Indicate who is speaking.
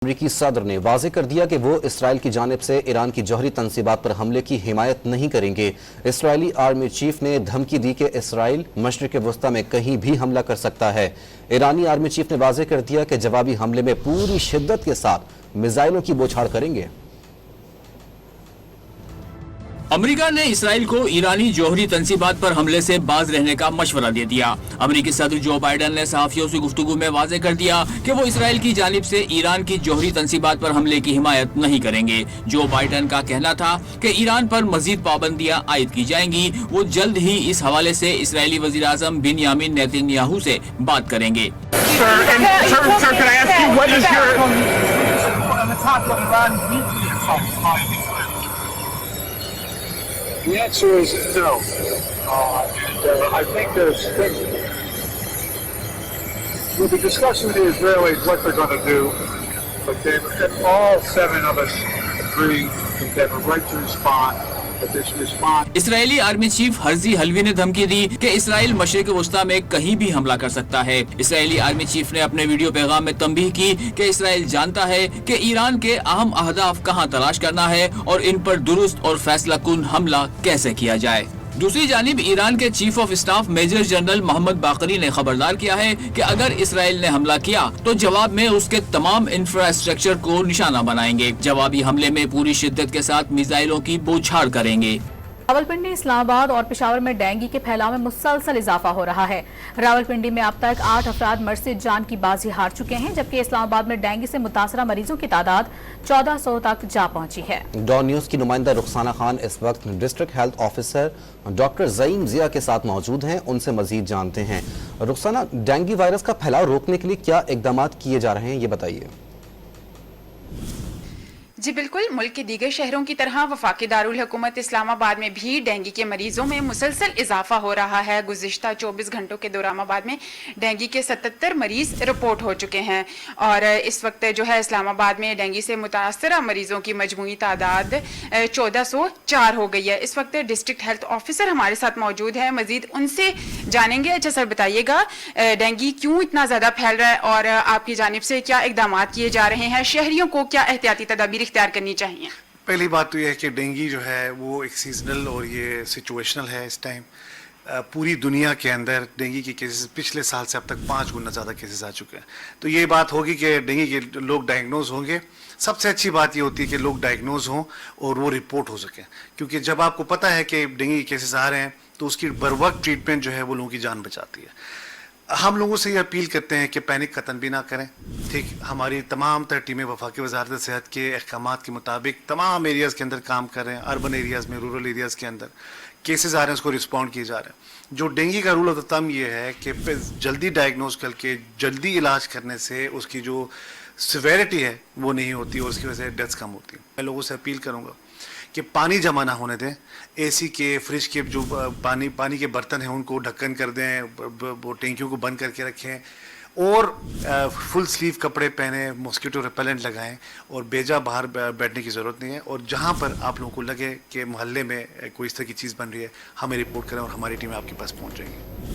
Speaker 1: امریکی صدر نے واضح کر دیا کہ وہ اسرائیل کی جانب سے ایران کی جوہری تنصیبات پر حملے کی حمایت نہیں کریں گے۔ اسرائیلی آرمی چیف نے دھمکی دی کہ اسرائیل مشرق وسطی میں کہیں بھی حملہ کر سکتا ہے۔ ایرانی آرمی چیف نے واضح کر دیا کہ جوابی حملے میں پوری شدت کے ساتھ میزائلوں کی بوچھاڑ کریں گے۔
Speaker 2: امریکہ نے اسرائیل کو ایرانی جوہری تنصیبات پر حملے سے باز رہنے کا مشورہ دے دیا۔ امریکی صدر جو بائیڈن نے صحافیوں سے گفتگو میں واضح کر دیا کہ وہ اسرائیل کی جانب سے ایران کی جوہری تنصیبات پر حملے کی حمایت نہیں کریں گے۔ جو بائیڈن کا کہنا تھا کہ ایران پر مزید پابندیاں عائد کی جائیں گی، وہ جلد ہی اس حوالے سے اسرائیلی وزیر اعظم بنیامین نیتن یاہو سے بات کریں گے۔
Speaker 3: The answer is no. I think we'll be discussing with the Israelis what they're going to do, but then all seven of us agree that they have a right to respond.
Speaker 2: اسرائیلی army chief Herzi Halevi نے دھمکی دی کہ اسرائیل مشرق وسطی میں کہیں بھی حملہ کر سکتا ہے۔ اسرائیلی آرمی چیف نے اپنے ویڈیو پیغام میں تنبیہ کی کہ اسرائیل جانتا ہے کہ ایران کے اہم اہداف کہاں تلاش کرنا ہے اور ان پر درست اور فیصلہ کن حملہ کیسے کیا جائے۔ دوسری جانب ایران کے chief of staff major general Mohammad Bagheri نے خبردار کیا ہے کہ اگر اسرائیل نے حملہ کیا تو جواب میں اس کے تمام انفراسٹرکچر کو نشانہ بنائیں گے۔ جوابی حملے میں پوری شدت کے ساتھ میزائلوں کی بوچھاڑ کریں گے۔
Speaker 4: راولپنڈی، اسلام آباد اور پشاور میں ڈینگی کے پھیلاؤ میں مسلسل اضافہ ہو رہا ہے۔ راولپنڈی میں اب تک 8 افراد مرض سے جان کی بازی ہار چکے ہیں، جبکہ اسلام آباد میں ڈینگی سے متاثرہ مریضوں کی تعداد 1400 تک جا پہنچی ہے۔
Speaker 1: ڈان نیوز کی نمائندہ رخسانہ خان اس وقت district health officer doctor Zaeem Zia کے ساتھ موجود ہیں، ان سے مزید جانتے ہیں۔ رخسانہ، ڈینگی وائرس کا پھیلاؤ روکنے کے لیے کیا اقدامات کیے جا رہے ہیں، یہ بتائیے۔
Speaker 5: جی بالکل، ملک کے دیگر شہروں کی طرح وفاقی دارالحکومت اسلام آباد میں بھی ڈینگی کے مریضوں میں مسلسل اضافہ ہو رہا ہے۔ گزشتہ 24 گھنٹوں کے دوران آباد میں ڈینگی کے 77 مریض رپورٹ ہو چکے ہیں، اور اس وقت جو ہے اسلام آباد میں ڈینگی سے متاثرہ مریضوں کی مجموعی تعداد 1404 ہو گئی ہے۔ اس وقت ڈسٹرکٹ ہیلتھ آفیسر ہمارے ساتھ موجود ہے، مزید ان سے جانیں گے۔ اچھا سر، بتائیے گا ڈینگی کیوں اتنا زیادہ پھیل رہا ہے اور آپ کی جانب سے کیا اقدامات کیے جا رہے ہیں؟ شہریوں کو کیا احتیاطی تدابیر اختیار کرنی چاہیے؟
Speaker 6: پہلی بات تو یہ ہے کہ ڈینگی جو ہے وہ ایک سیزنل اور یہ سچویشنل ہے۔ اس ٹائم پوری دنیا کے اندر ڈینگی کے کیسز پچھلے سال سے اب تک 5 گنا زیادہ کیسز آ چکے ہیں، تو یہ بات ہوگی کہ ڈینگی کے لوگ ڈائگنوز ہوں گے۔ سب سے اچھی بات یہ ہوتی ہے کہ لوگ ڈائگنوز ہوں اور وہ رپورٹ ہو سکیں، کیونکہ جب آپ کو پتہ ہے کہ ڈینگی کے کیسز آ رہے ہیں تو اس کی بروقت ٹریٹمنٹ جو ہے وہ لوگوں کی جان بچاتی ہے۔ ہم لوگوں سے یہ اپیل کرتے ہیں کہ پینک قطعاً بھی نہ کریں، ٹھیک؟ ہماری تمام تر ٹیمیں وفاقی وزارت صحت کے احکامات کے مطابق تمام ایریاز کے اندر کام کر رہے ہیں۔ اربن ایریاز میں، رورل ایریاز کے اندر کیسز آ رہے ہیں، اس کو رسپونڈ کیے جا رہے ہیں۔ جو ڈینگی کا رول آف دا تھم یہ ہے کہ جلدی ڈائگنوز کر کے جلدی علاج کرنے سے اس کی جو سیویرٹی ہے وہ نہیں ہوتی اور اس کی وجہ سے ڈیتھس کم ہوتی ہیں۔ میں لوگوں سے اپیل کروں گا کہ پانی جمع نہ ہونے دیں، اے سی کے، فریج کے جو پانی کے برتن ہیں ان کو ڈھکن کر دیں، وہ ٹینکیوں کو بند کر کے رکھیں، اور فل سلیو کپڑے پہنیں، ماسکیٹو ریپیلنٹ لگائیں، اور بیجا باہر بیٹھنے کی ضرورت نہیں ہے۔ اور جہاں پر آپ لوگوں کو لگے کہ محلے میں کوئی اس طرح کی چیز بن رہی ہے، ہمیں رپورٹ کریں اور ہماری ٹیمیں آپ کے پاس پہنچ جائیں گی۔